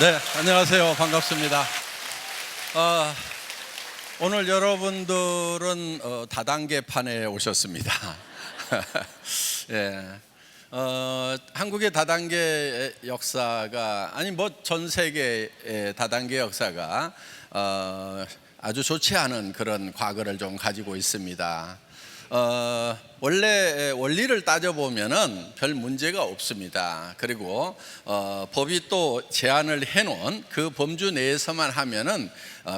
네, 안녕하세요. 반갑습니다. 오늘 여러분들은 다단계판에 오셨습니다. 예, 한국의 다단계 역사가 전 세계의 다단계 역사가 아주 좋지 않은 그런 과거를 좀 가지고 있습니다. 원래 원리를 따져보면은 별 문제가 없습니다. 그리고 법이 또 제한을 해놓은 그 범주 내에서만 하면은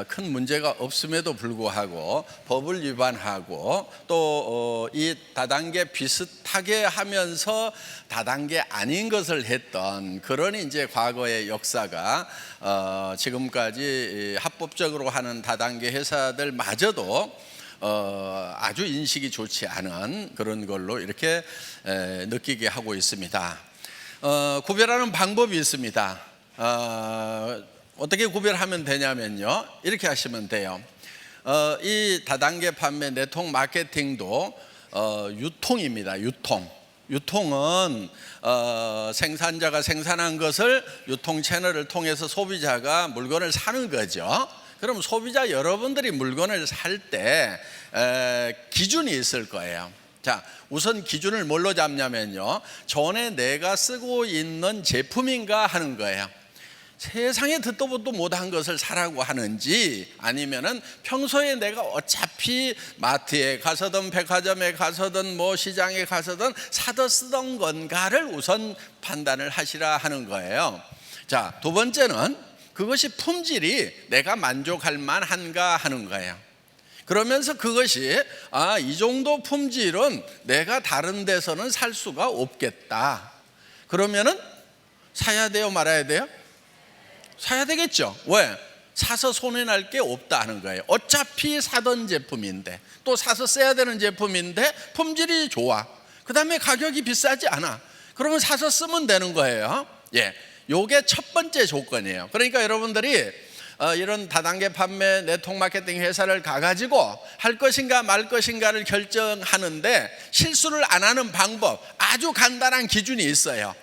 큰 문제가 없음에도 불구하고 법을 위반하고 또 이 다단계 비슷하게 하면서 다단계 아닌 것을 했던 그런 이제 과거의 역사가 지금까지 합법적으로 하는 다단계 회사들마저도 아주 인식이 좋지 않은 그런 걸로 이렇게 느끼게 하고 있습니다. 구별하는 방법이 있습니다. 어떻게 구별하면 되냐면요, 이렇게 하시면 돼요. 이 다단계 판매 네트워크 마케팅도 유통입니다. 유통은 생산자가 생산한 것을 유통 채널을 통해서 소비자가 물건을 사는 거죠. 그럼 소비자 여러분들이 물건을 살 때 기준이 있을 거예요. 자, 우선 기준을 뭘로 잡냐면요, 전에 내가 쓰고 있는 제품인가 하는 거예요. 세상에 듣도 보도 못한 것을 사라고 하는지, 아니면은 평소에 내가 어차피 마트에 가서든 백화점에 가서든 뭐 시장에 가서든 사다 쓰던 건가를 우선 판단을 하시라 하는 거예요. 자, 두 번째는 그것이 품질이 내가 만족할 만한가 하는 거예요. 그러면서 그것이 이 정도 품질은 내가 다른 데서는 살 수가 없겠다. 그러면은 사야 돼요, 말아야 돼요? 사야 되겠죠. 왜? 사서 손해날 게 없다 하는 거예요. 어차피 사던 제품인데, 또 사서 써야 되는 제품인데 품질이 좋아. 그 다음에 가격이 비싸지 않아. 그러면 사서 쓰면 되는 거예요. 예, 요게 첫 번째 조건이에요. 그러니까 여러분들이 이런 다단계 판매 네트워크 마케팅 회사를 가가지고 할 것인가 말 것인가를 결정하는데 실수를 안 하는 방법, 아주 간단한 기준이 있어요.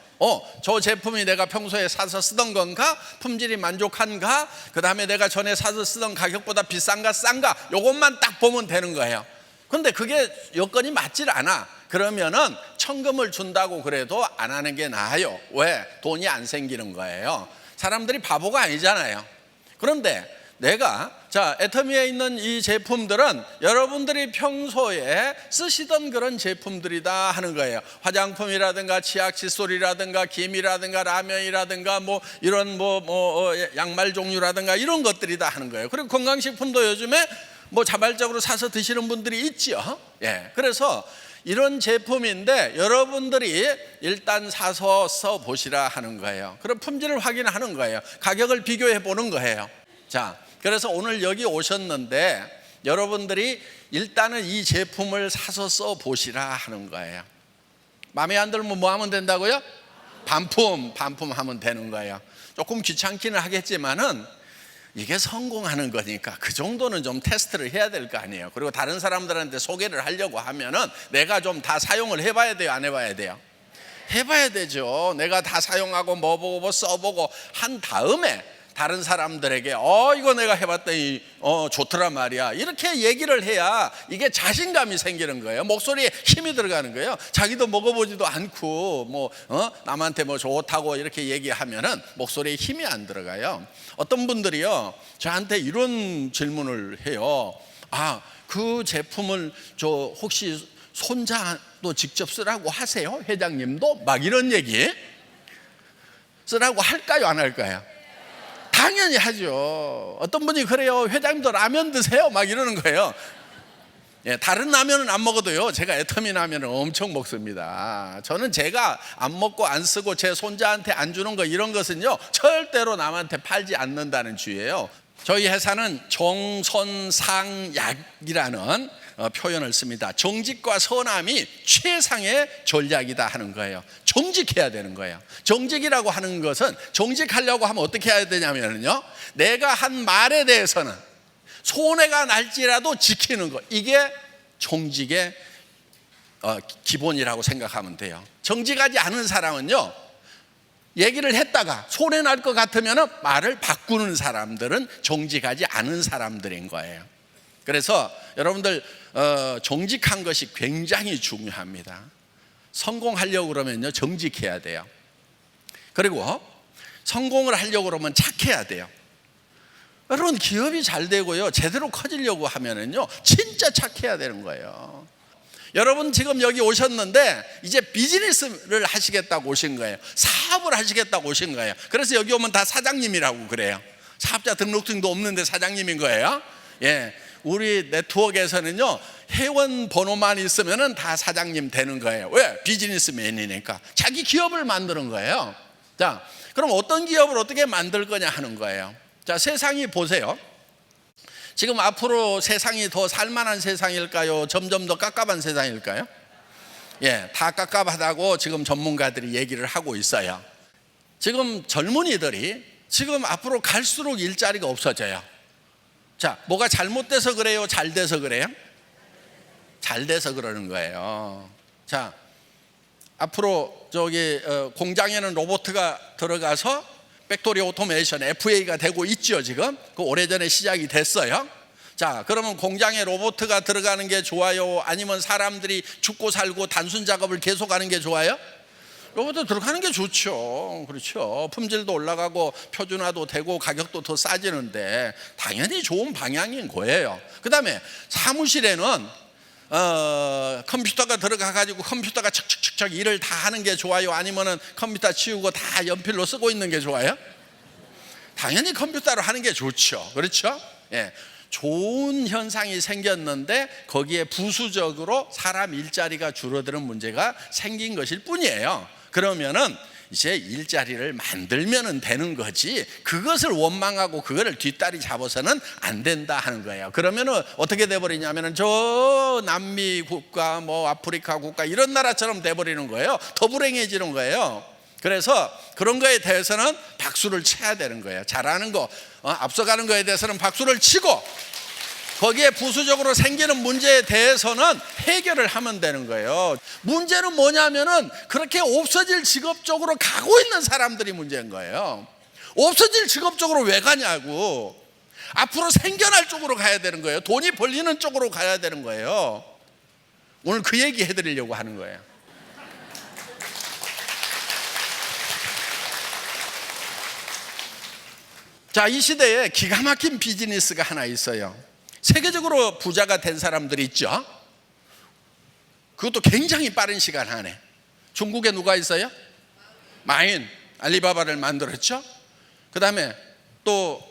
저 제품이 내가 평소에 사서 쓰던 건가? 품질이 만족한가? 그 다음에 내가 전에 사서 쓰던 가격보다 비싼가 싼가? 요것만 딱 보면 되는 거예요. 근데 그게 여건이 맞질 않아. 그러면은 천금을 준다고 그래도 안 하는 게 나아요. 왜? 돈이 안 생기는 거예요. 사람들이 바보가 아니잖아요. 그런데 내가 애터미에 있는 이 제품들은 여러분들이 평소에 쓰시던 그런 제품들이다 하는 거예요. 화장품이라든가 치약 칫솔이라든가 김이라든가 라면이라든가 이런 양말 종류라든가 이런 것들이다 하는 거예요. 그리고 건강식품도 요즘에 자발적으로 사서 드시는 분들이 있죠. 예, 그래서 이런 제품인데 여러분들이 일단 사서 써보시라 하는 거예요. 그럼 품질을 확인하는 거예요. 가격을 비교해 보는 거예요. 자, 그래서 오늘 여기 오셨는데 여러분들이 일단은 이 제품을 사서 써보시라 하는 거예요. 마음에 안 들면 뭐 하면 된다고요? 반품하면 되는 거예요. 조금 귀찮기는 하겠지만은 이게 성공하는 거니까 그 정도는 좀 테스트를 해야 될 거 아니에요. 그리고 다른 사람들한테 소개를 하려고 하면은 내가 좀 다 사용을 해봐야 돼요, 안 해봐야 돼요? 해봐야 되죠. 내가 다 사용하고 보고 써보고 한 다음에 다른 사람들에게 이거 내가 해봤더니 좋더라 말이야, 이렇게 얘기를 해야 이게 자신감이 생기는 거예요. 목소리에 힘이 들어가는 거예요. 자기도 먹어보지도 않고 남한테 좋다고 이렇게 얘기하면은 목소리에 힘이 안 들어가요. 어떤 분들이요, 저한테 이런 질문을 해요. 그 제품을 혹시 손자도 직접 쓰라고 하세요? 회장님도? 막 이런 얘기 쓰라고 할까요, 안 할까요? 당연히 하죠. 어떤 분이 그래요. 회장님도 라면 드세요? 막 이러는 거예요. 예, 다른 라면은 안 먹어도요, 제가 애터미 라면은 엄청 먹습니다. 저는 제가 안 먹고 안 쓰고 제 손자한테 안 주는 거, 이런 것은요 절대로 남한테 팔지 않는다는 주의예요. 저희 회사는 정선상약이라는 표현을 씁니다. 정직과 선함이 최상의 전략이다 하는 거예요. 정직해야 되는 거예요. 정직이라고 하는 것은, 정직하려고 하면 어떻게 해야 되냐면요, 내가 한 말에 대해서는 손해가 날지라도 지키는 것, 이게 정직의 기본이라고 생각하면 돼요. 정직하지 않은 사람은요, 얘기를 했다가 손해 날 것 같으면 말을 바꾸는 사람들은 정직하지 않은 사람들인 거예요. 그래서 여러분들 정직한 것이 굉장히 중요합니다. 성공하려고 그러면요, 정직해야 돼요. 그리고 성공을 하려고 그러면 착해야 돼요. 여러분, 기업이 잘 되고요, 제대로 커지려고 하면은요, 진짜 착해야 되는 거예요. 여러분 지금 여기 오셨는데 이제 비즈니스를 하시겠다고 오신 거예요. 사업을 하시겠다고 오신 거예요. 그래서 여기 오면 다 사장님이라고 그래요. 사업자 등록증도 없는데 사장님인 거예요. 예, 우리 네트워크에서는요, 회원 번호만 있으면은 다 사장님 되는 거예요. 왜? 비즈니스맨이니까. 자기 기업을 만드는 거예요. 자, 그럼 어떤 기업을 어떻게 만들 거냐 하는 거예요. 자, 세상이 보세요. 지금 앞으로 세상이 더 살만한 세상일까요? 점점 더 깝깝한 세상일까요? 예, 다 깝깝하다고 지금 전문가들이 얘기를 하고 있어요. 지금 젊은이들이 지금 앞으로 갈수록 일자리가 없어져요. 자, 뭐가 잘못돼서 그래요? 잘 돼서 그래요? 잘 돼서 그러는 거예요. 자, 앞으로 저기 공장에는 로봇가 들어가서 팩토리 오토메이션 FA가 되고 있죠. 지금 그 오래전에 시작이 됐어요. 자, 그러면 공장에 로봇가 들어가는 게 좋아요? 아니면 사람들이 죽고 살고 단순 작업을 계속하는 게 좋아요? 로봇도 들어가는 게 좋죠. 그렇죠. 품질도 올라가고 표준화도 되고 가격도 더 싸지는데 당연히 좋은 방향인 거예요. 그 다음에 사무실에는 컴퓨터가 들어가 가지고 컴퓨터가 척척척척 일을 다 하는 게 좋아요? 아니면은 컴퓨터 치우고 다 연필로 쓰고 있는 게 좋아요? 당연히 컴퓨터로 하는 게 좋죠. 그렇죠? 예. 좋은 현상이 생겼는데 거기에 부수적으로 사람 일자리가 줄어드는 문제가 생긴 것일 뿐이에요. 그러면은 이제 일자리를 만들면 되는 거지, 그것을 원망하고 그거를 뒷다리 잡아서는 안 된다 하는 거예요. 그러면은 어떻게 돼버리냐면은 저 남미 국가, 뭐 아프리카 국가 이런 나라처럼 돼버리는 거예요. 더 불행해지는 거예요. 그래서 그런 거에 대해서는 박수를 쳐야 되는 거예요. 잘하는 거, 앞서가는 거에 대해서는 박수를 치고, 거기에 부수적으로 생기는 문제에 대해서는 해결을 하면 되는 거예요. 문제는 뭐냐면은 그렇게 없어질 직업 쪽으로 가고 있는 사람들이 문제인 거예요. 없어질 직업 쪽으로 왜 가냐고. 앞으로 생겨날 쪽으로 가야 되는 거예요. 돈이 벌리는 쪽으로 가야 되는 거예요. 오늘 그 얘기 해드리려고 하는 거예요. 자, 이 시대에 기가 막힌 비즈니스가 하나 있어요. 세계적으로 부자가 된 사람들이 있죠. 그것도 굉장히 빠른 시간 안에. 중국에 누가 있어요? 마인, 알리바바를 만들었죠. 그 다음에 또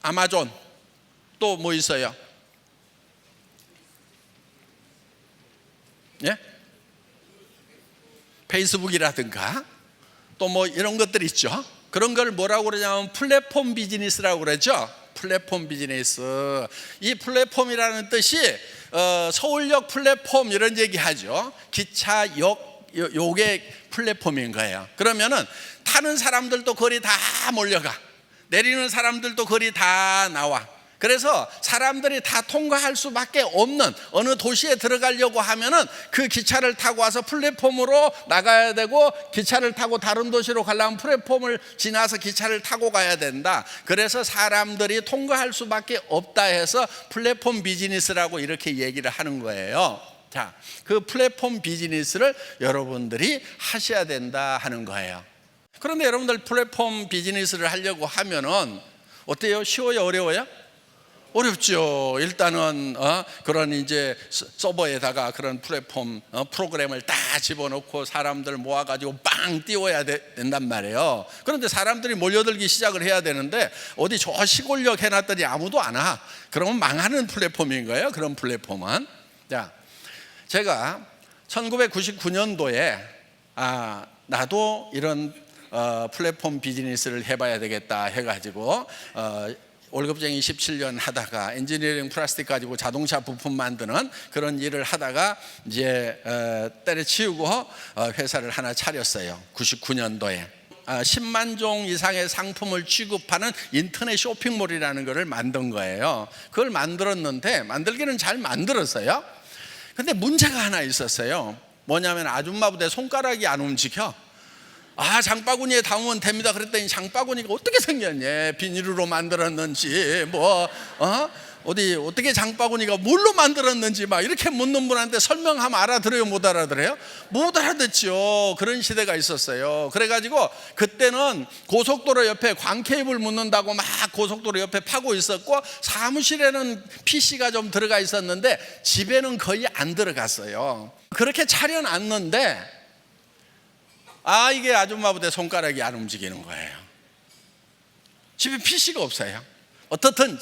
아마존, 또 뭐 있어요? 예? 페이스북이라든가 또 뭐 이런 것들 있죠. 그런 걸 뭐라고 그러냐면 플랫폼 비즈니스라고 그러죠. 플랫폼 비즈니스. 이 플랫폼이라는 뜻이 서울역 플랫폼 이런 얘기 하죠. 기차역 요게 플랫폼인 거예요. 그러면은 타는 사람들도 거리 다 몰려가, 내리는 사람들도 거리 다 나와. 그래서 사람들이 다 통과할 수밖에 없는, 어느 도시에 들어가려고 하면은 그 기차를 타고 와서 플랫폼으로 나가야 되고, 기차를 타고 다른 도시로 가려면 플랫폼을 지나서 기차를 타고 가야 된다. 그래서 사람들이 통과할 수밖에 없다 해서 플랫폼 비즈니스라고 이렇게 얘기를 하는 거예요. 자, 그 플랫폼 비즈니스를 여러분들이 하셔야 된다 하는 거예요. 그런데 여러분들 플랫폼 비즈니스를 하려고 하면은 어때요? 쉬워요? 어려워요? 어렵죠. 일단은 그런 이제 서버에다가 그런 플랫폼 프로그램을 다 집어넣고 사람들 모아가지고 빵 띄워야 된단 말이에요. 그런데 사람들이 몰려들기 시작을 해야 되는데 어디 저 시골역 해놨더니 아무도 안 와. 그러면 망하는 플랫폼인 거예요. 그런 플랫폼은. 자, 제가 1999년도에 나도 이런 플랫폼 비즈니스를 해봐야 되겠다 해가지고 월급쟁이 17년 하다가 엔지니어링 플라스틱 가지고 자동차 부품 만드는 그런 일을 하다가 이제 때려치우고 회사를 하나 차렸어요. 99년도에 10만 종 이상의 상품을 취급하는 인터넷 쇼핑몰이라는 것을 만든 거예요. 그걸 만들었는데 만들기는 잘 만들었어요. 근데 문제가 하나 있었어요. 뭐냐면 아줌마 부대 손가락이 안 움직여. 장바구니에 담으면 됩니다. 그랬더니 장바구니가 어떻게 생겼냐, 비닐로 만들었는지 어떻게 장바구니가 뭘로 만들었는지 막 이렇게 묻는 분한테 설명하면 알아들어요, 못 알아들어요? 못 알아듣죠. 그런 시대가 있었어요. 그래가지고 그때는 고속도로 옆에 광케이블 묻는다고 막 고속도로 옆에 파고 있었고, 사무실에는 PC가 좀 들어가 있었는데 집에는 거의 안 들어갔어요. 그렇게 차려놨는데 이게 아줌마보다 손가락이 안 움직이는 거예요. 집에 PC가 없어요. 어떻든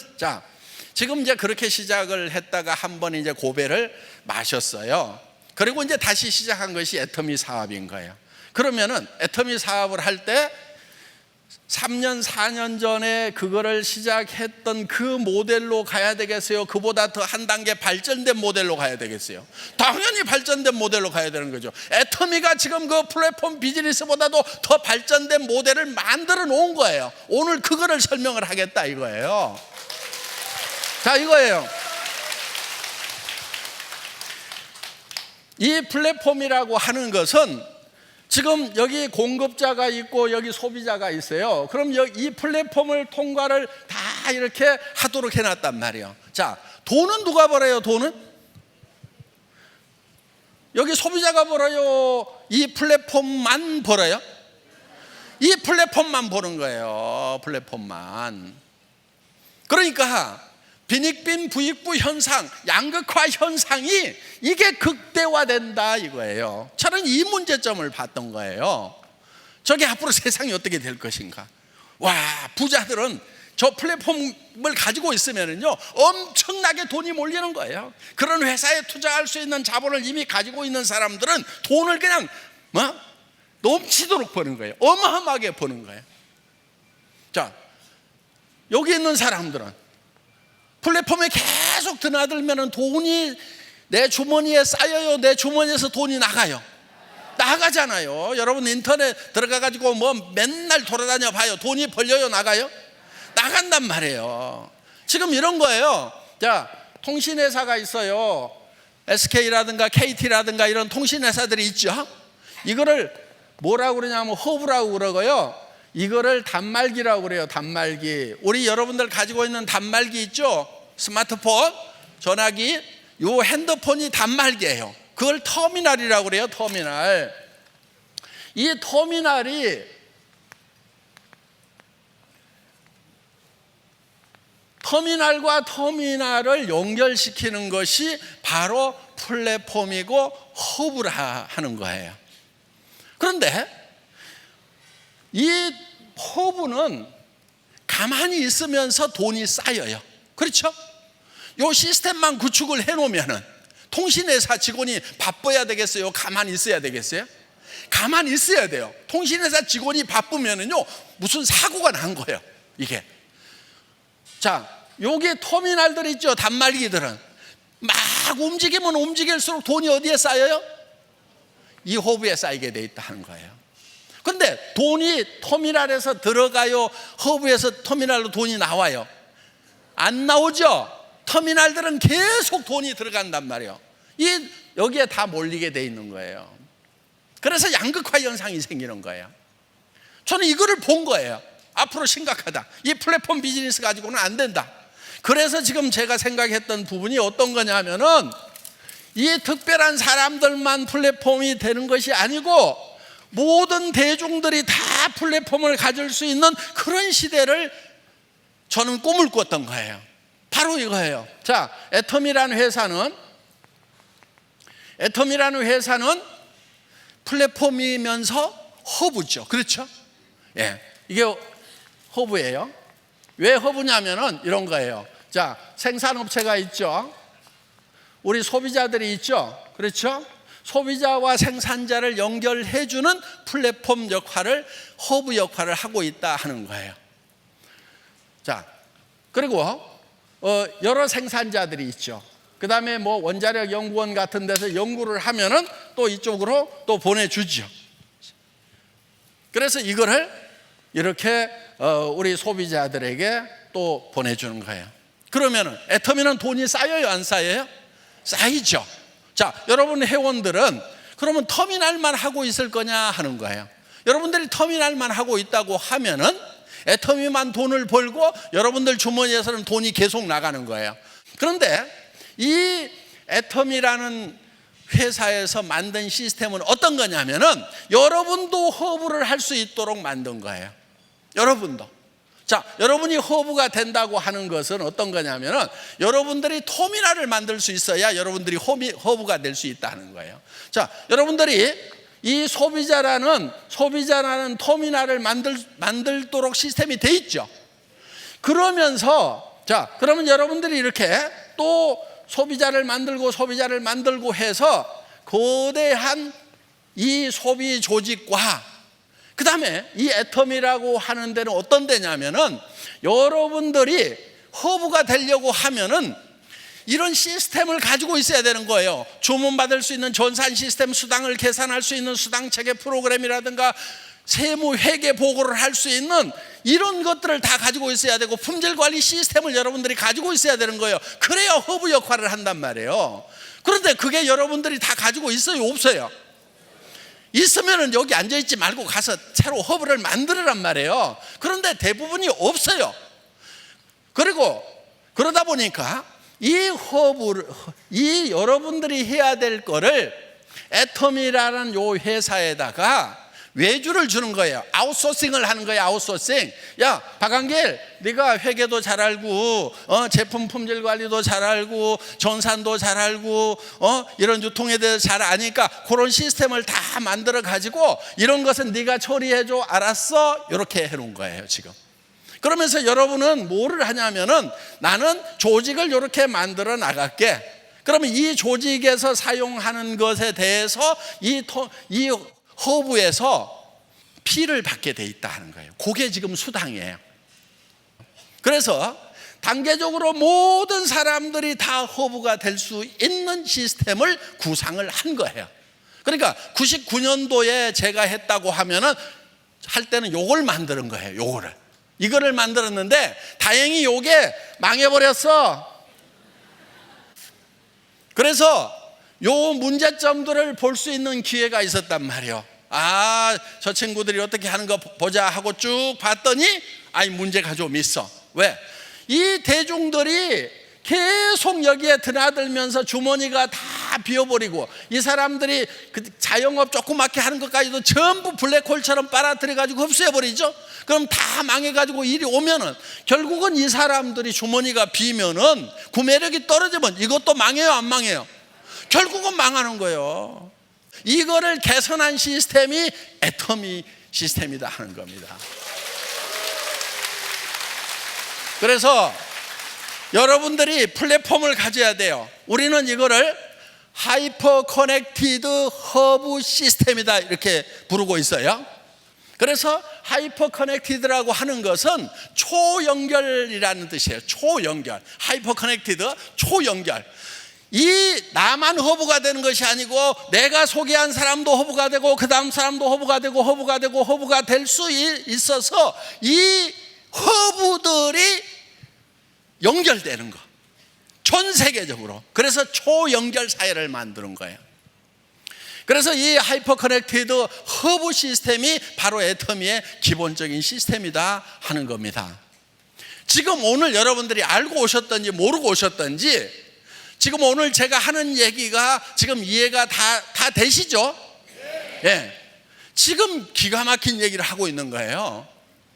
지금 이제 그렇게 시작을 했다가 한 번 이제 고배를 마셨어요. 그리고 이제 다시 시작한 것이 애터미 사업인 거예요. 그러면은 애터미 사업을 할 때 3년 4년 전에 그거를 시작했던 그 모델로 가야 되겠어요? 그보다 더 한 단계 발전된 모델로 가야 되겠어요? 당연히 발전된 모델로 가야 되는 거죠. 애터미가 지금 그 플랫폼 비즈니스보다도 더 발전된 모델을 만들어 놓은 거예요. 오늘 그거를 설명을 하겠다 이거예요. 이거예요. 이 플랫폼이라고 하는 것은 지금 여기 공급자가 있고 여기 소비자가 있어요. 그럼 이 플랫폼을 통과를 다 이렇게 하도록 해놨단 말이에요. 돈은 누가 벌어요? 돈은 여기 소비자가 벌어요? 이 플랫폼만 벌어요? 이 플랫폼만 버는 거예요. 플랫폼만. 그러니까 빈익빈 부익부 현상, 양극화 현상이 이게 극대화된다 이거예요. 저는 이 문제점을 봤던 거예요. 저게 앞으로 세상이 어떻게 될 것인가. 부자들은 저 플랫폼을 가지고 있으면요 엄청나게 돈이 몰리는 거예요. 그런 회사에 투자할 수 있는 자본을 이미 가지고 있는 사람들은 돈을 그냥 넘치도록 버는 거예요. 어마어마하게 버는 거예요. 여기 있는 사람들은 플랫폼에 계속 드나들면 돈이 내 주머니에 쌓여요? 내 주머니에서 돈이 나가잖아요. 여러분 인터넷 들어가가지고 맨날 돌아다녀 봐요. 돈이 벌려요? 나가요? 나간단 말이에요. 지금 이런 거예요. 통신회사가 있어요. SK라든가 KT라든가 이런 통신회사들이 있죠. 이거를 뭐라고 그러냐면 허브라고 그러고요. 이거를 단말기라고 그래요. 단말기. 우리 여러분들 가지고 있는 단말기 있죠? 스마트폰, 전화기, 요 핸드폰이 단말기예요. 그걸 터미널이라고 그래요. 터미널. 이 터미널과 터미널을 연결시키는 것이 바로 플랫폼이고 허브라 하는 거예요. 그런데 이 허브는 가만히 있으면서 돈이 쌓여요. 그렇죠? 요 시스템만 구축을 해놓으면은 통신회사 직원이 바빠야 되겠어요? 가만히 있어야 되겠어요? 가만히 있어야 돼요. 통신회사 직원이 바쁘면은요 무슨 사고가 난 거예요. 이게 여기 터미널들 있죠. 단말기들은 막 움직이면 움직일수록 돈이 어디에 쌓여요? 이 허브에 쌓이게 돼 있다 하는 거예요. 근데 돈이 터미널에서 들어가요? 허브에서 터미널로 돈이 나와요? 안 나오죠? 터미널들은 계속 돈이 들어간단 말이에요. 여기에 다 몰리게 돼 있는 거예요. 그래서 양극화 현상이 생기는 거예요. 저는 이거를 본 거예요. 앞으로 심각하다. 이 플랫폼 비즈니스 가지고는 안 된다. 그래서 지금 제가 생각했던 부분이 어떤 거냐면은 이 특별한 사람들만 플랫폼이 되는 것이 아니고 모든 대중들이 다 플랫폼을 가질 수 있는 그런 시대를 저는 꿈을 꿨던 거예요. 바로 이거예요. 애텀이라는 회사는 플랫폼이면서 허브죠. 그렇죠? 이게 허브예요. 왜 허브냐면은 이런 거예요. 생산업체가 있죠. 우리 소비자들이 있죠. 그렇죠? 소비자와 생산자를 연결해주는 플랫폼 역할을, 허브 역할을 하고 있다 하는 거예요. 그리고 여러 생산자들이 있죠. 그 다음에 원자력 연구원 같은 데서 연구를 하면은 또 이쪽으로 또 보내주죠. 그래서 이거를 이렇게 우리 소비자들에게 또 보내주는 거예요. 그러면은 애터미는 돈이 쌓여요, 안 쌓여요? 쌓이죠. 여러분 회원들은 그러면 터미널만 하고 있을 거냐 하는 거예요. 여러분들이 터미널만 하고 있다고 하면은 애터미만 돈을 벌고 여러분들 주머니에서는 돈이 계속 나가는 거예요. 그런데 이 애터미라는 회사에서 만든 시스템은 어떤 거냐면은 여러분도 허브를 할 수 있도록 만든 거예요. 여러분도. 자, 여러분이 허브가 된다고 하는 것은 어떤 거냐면은 여러분들이 터미널을 만들 수 있어야 여러분들이 허브가 될 수 있다는 거예요. 자, 여러분들이 이 소비자라는 터미널을 만들도록 시스템이 돼 있죠. 그러면서 자, 그러면 여러분들이 이렇게 또 소비자를 만들고 해서 거대한 이 소비 조직과 그 다음에 이 애터미라고 하는 데는 어떤 데냐면은 여러분들이 허브가 되려고 하면은 이런 시스템을 가지고 있어야 되는 거예요. 주문받을 수 있는 전산 시스템, 수당을 계산할 수 있는 수당 체계 프로그램이라든가 세무 회계 보고를 할 수 있는 이런 것들을 다 가지고 있어야 되고 품질 관리 시스템을 여러분들이 가지고 있어야 되는 거예요. 그래야 허브 역할을 한단 말이에요. 그런데 그게 여러분들이 다 가지고 있어요, 없어요? 있으면은 여기 앉아있지 말고 가서 새로 허브를 만들으란 말이에요. 그런데 대부분이 없어요. 그리고 그러다 보니까 이 여러분들이 해야 될 거를 애터미라는 요 회사에다가 외주를 주는 거예요. 아웃소싱을 하는 거예요. 아웃소싱. 야, 박한길, 네가 회계도 잘 알고 제품 품질 관리도 잘 알고 전산도 잘 알고 이런 유통에 대해서 잘 아니까 그런 시스템을 다 만들어 가지고 이런 것은 네가 처리해 줘. 알았어? 이렇게 해 놓은 거예요, 지금. 그러면서 여러분은 뭐를 하냐면은 나는 조직을 이렇게 만들어 나갈게. 그러면 이 조직에서 사용하는 것에 대해서 이 허브에서 피를 받게 돼 있다 하는 거예요. 그게 지금 수당이에요. 그래서 단계적으로 모든 사람들이 다 허브가 될 수 있는 시스템을 구상을 한 거예요. 그러니까 99년도에 제가 했다고 하면은 할 때는 요걸 만드는 거예요. 이거를 만들었는데 다행히 요게 망해버렸어. 그래서 요 문제점들을 볼 수 있는 기회가 있었단 말이에요. 저 친구들이 어떻게 하는 거 보자 하고 쭉 봤더니 문제가 좀 있어. 왜? 이 대중들이 계속 여기에 드나들면서 주머니가 다 비어버리고 이 사람들이 그 자영업 조그맣게 하는 것까지도 전부 블랙홀처럼 빨아들여가지고 흡수해버리죠. 그럼 다 망해가지고 일이 오면은 결국은 이 사람들이 주머니가 비면은 구매력이 떨어지면 이것도 망해요, 안 망해요? 결국은 망하는 거예요. 이거를 개선한 시스템이 애터미 시스템이다 하는 겁니다. 그래서 여러분들이 플랫폼을 가져야 돼요. 우리는 이거를 하이퍼 커넥티드 허브 시스템이다 이렇게 부르고 있어요. 그래서 하이퍼 커넥티드라고 하는 것은 초연결이라는 뜻이에요. 초연결. 하이퍼 커넥티드, 초연결. 이 나만 허브가 되는 것이 아니고 내가 소개한 사람도 허브가 되고 그 다음 사람도 허브가 되고 허브가 될 수 있어서 이 허브들이 연결되는 거, 전 세계적으로. 그래서 초연결 사회를 만드는 거예요. 그래서 이 하이퍼 커넥티드 허브 시스템이 바로 애터미의 기본적인 시스템이다 하는 겁니다. 지금 오늘 여러분들이 알고 오셨던지 모르고 오셨던지 지금 오늘 제가 하는 얘기가 지금 이해가 다 되시죠? 예. 지금 기가 막힌 얘기를 하고 있는 거예요.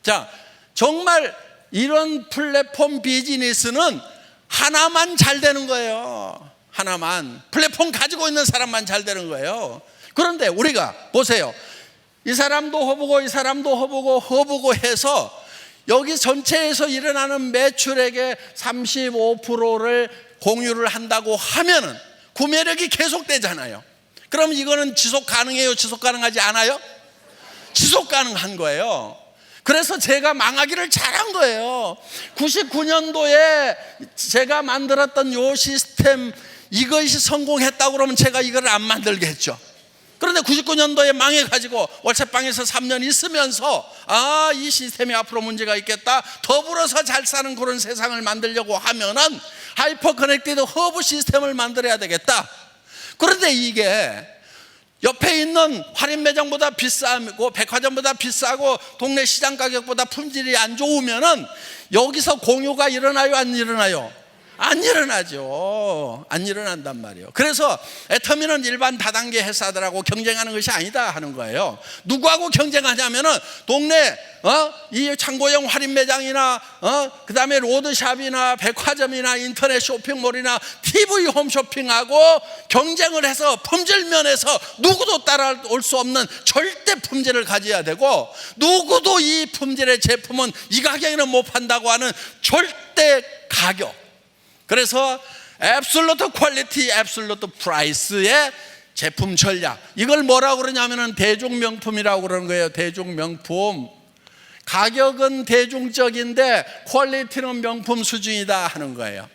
자, 정말 이런 플랫폼 비즈니스는 하나만 잘 되는 거예요. 하나만. 플랫폼 가지고 있는 사람만 잘 되는 거예요. 그런데 우리가 보세요. 이 사람도 허브고 이 사람도 허브고 해서 여기 전체에서 일어나는 매출액의 35%를 공유를 한다고 하면은 구매력이 계속되잖아요. 그럼 이거는 지속 가능해요? 지속 가능하지 않아요? 지속 가능한 거예요. 그래서 제가 망하기를 잘한 거예요. 99년도에 제가 만들었던 요 시스템 이것이 성공했다고 그러면 제가 이걸 안 만들겠죠. 그런데 99년도에 망해가지고 월세방에서 3년 있으면서 이 시스템이 앞으로 문제가 있겠다. 더불어서 잘 사는 그런 세상을 만들려고 하면은 하이퍼 커넥티드 허브 시스템을 만들어야 되겠다. 그런데 이게 옆에 있는 할인 매장보다 비싸고 백화점보다 비싸고 동네 시장 가격보다 품질이 안 좋으면은 여기서 공유가 일어나요, 안 일어나요? 안 일어나죠. 안 일어난단 말이에요. 그래서 애터미는 일반 다단계 회사들하고 경쟁하는 것이 아니다 하는 거예요. 누구하고 경쟁하냐면은 동네 이 창고형 할인 매장이나 그다음에 로드샵이나 백화점이나 인터넷 쇼핑몰이나 TV 홈쇼핑하고 경쟁을 해서 품질 면에서 누구도 따라올 수 없는 절대 품질을 가져야 되고, 누구도 이 품질의 제품은 이 가격에는 못 판다고 하는 절대 가격. 그래서 absolute quality, absolute price의 제품 전략, 이걸 뭐라고 그러냐면은 대중명품이라고 그러는 거예요. 대중명품. 가격은 대중적인데 퀄리티는 명품 수준이다 하는 거예요.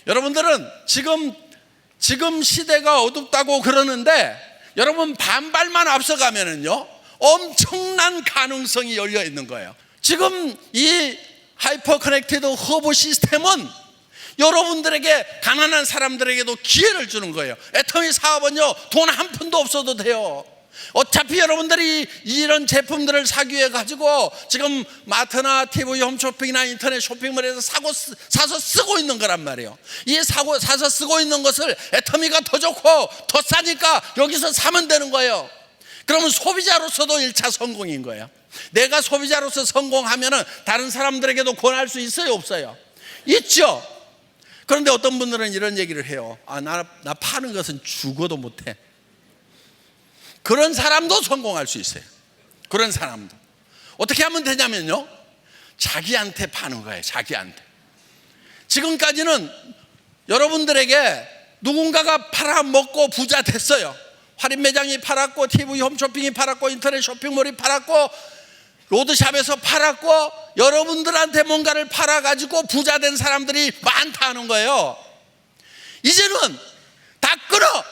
여러분들은 지금 시대가 어둡다고 그러는데, 여러분 반발만 앞서가면은요 엄청난 가능성이 열려 있는 거예요. 지금 이 하이퍼 커넥티드 허브 시스템은 여러분들에게, 가난한 사람들에게도 기회를 주는 거예요. 애터미 사업은요 돈 한 푼도 없어도 돼요. 어차피 여러분들이 이런 제품들을 사기 위해 가지고 지금 마트나 TV 홈쇼핑이나 인터넷 쇼핑몰에서 사서 쓰고 있는 거란 말이에요. 이 사서 쓰고 있는 것을 애터미가 더 좋고 더 싸니까 여기서 사면 되는 거예요. 그러면 소비자로서도 1차 성공인 거예요. 내가 소비자로서 성공하면은 다른 사람들에게도 권할 수 있어요, 없어요? 있죠. 그런데 어떤 분들은 이런 얘기를 해요. 나 파는 것은 죽어도 못해. 그런 사람도 성공할 수 있어요. 그런 사람도. 어떻게 하면 되냐면요, 자기한테 파는 거예요. 자기한테. 지금까지는 여러분들에게 누군가가 팔아먹고 부자 됐어요. 할인 매장이 팔았고, TV 홈쇼핑이 팔았고, 인터넷 쇼핑몰이 팔았고, 로드샵에서 팔았고, 여러분들한테 뭔가를 팔아가지고 부자 된 사람들이 많다는 거예요. 이제는 다 끊어.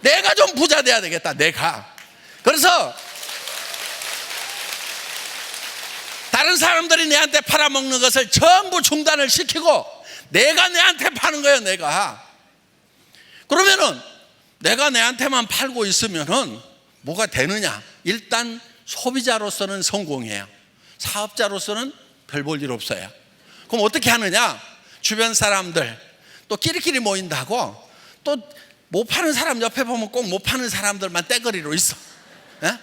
내가 좀 부자 돼야 되겠다, 내가. 그래서 다른 사람들이 내한테 팔아먹는 것을 전부 중단을 시키고 내가 내한테 파는 거예요, 내가. 그러면은 내가 내한테만 팔고 있으면은 뭐가 되느냐? 일단 소비자로서는 성공해요. 사업자로서는 별 볼 일 없어요. 그럼 어떻게 하느냐? 주변 사람들 또 끼리끼리 모인다고, 또 못 파는 사람 옆에 보면 꼭 못 파는 사람들만 떼거리로 있어. 예?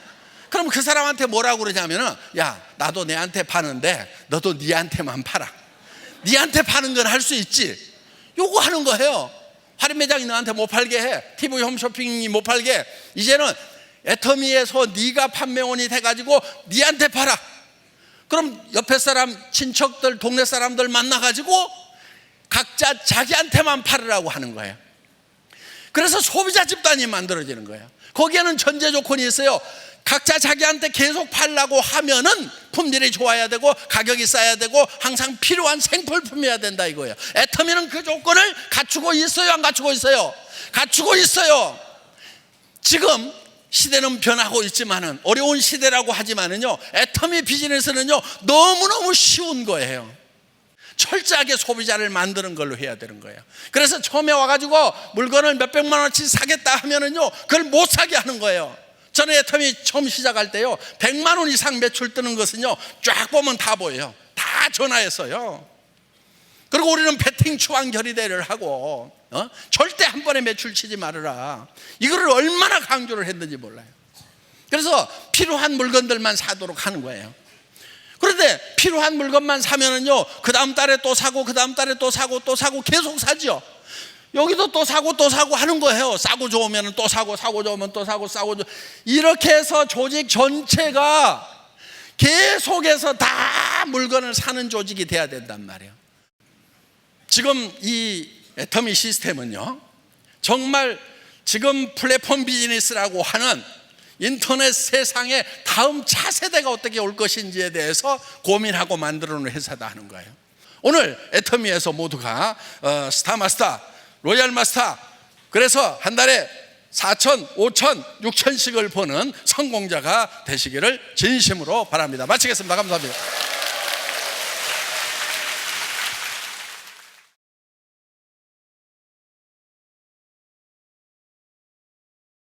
그럼 그 사람한테 뭐라고 그러냐면은, 야, 나도 내한테 파는데 너도 니한테만 팔아. 니한테 파는 건 할 수 있지. 요거 하는 거예요. 할인 매장이 너한테 못 팔게 해. TV 홈쇼핑이 못 팔게 해. 이제는 애터미에서 네가 판매원이 돼가지고 니한테 팔아. 그럼 옆에 사람, 친척들, 동네 사람들 만나가지고 각자 자기한테만 팔으라고 하는 거예요. 그래서 소비자 집단이 만들어지는 거예요. 거기에는 전제 조건이 있어요. 각자 자기한테 계속 팔라고 하면은 품질이 좋아야 되고 가격이 싸야 되고 항상 필요한 생필품이어야 된다 이거예요. 애터미는 그 조건을 갖추고 있어요, 안 갖추고 있어요? 갖추고 있어요. 지금 시대는 변하고 있지만은, 어려운 시대라고 하지만은요, 애터미 비즈니스는요 너무너무 쉬운 거예요. 철저하게 소비자를 만드는 걸로 해야 되는 거예요. 그래서 처음에 와가지고 물건을 몇백만 원치 사겠다 하면은요 그걸 못 사게 하는 거예요. 저는 애터미 처음 시작할 때요 100만 원 이상 매출 뜨는 것은요 쫙 보면 다 보여요. 다 전화했어요. 그리고 우리는 배팅 추앙 결의대를 하고 절대 한 번에 매출 치지 말아라, 이거를 얼마나 강조를 했는지 몰라요. 그래서 필요한 물건들만 사도록 하는 거예요. 그런데 필요한 물건만 사면은요 그 다음 달에 또 사고, 그 다음 달에 또 사고, 또 사고, 계속 사죠. 여기도 또 사고 또 사고 하는 거예요. 싸고 좋으면 또 사고, 사고 좋으면 또 사고, 싸고 좋으면. 이렇게 해서 조직 전체가 계속해서 다 물건을 사는 조직이 돼야 된단 말이에요. 지금 이 애터미 시스템은요 정말 지금 플랫폼 비즈니스라고 하는 인터넷 세상의 다음 차세대가 어떻게 올 것인지에 대해서 고민하고 만들어 놓은 회사다 하는 거예요. 오늘 애터미에서 모두가 스타마스터, 로얄마스터, 그래서 한 달에 4천, 5천, 6천씩을 버는 성공자가 되시기를 진심으로 바랍니다. 마치겠습니다. 감사합니다.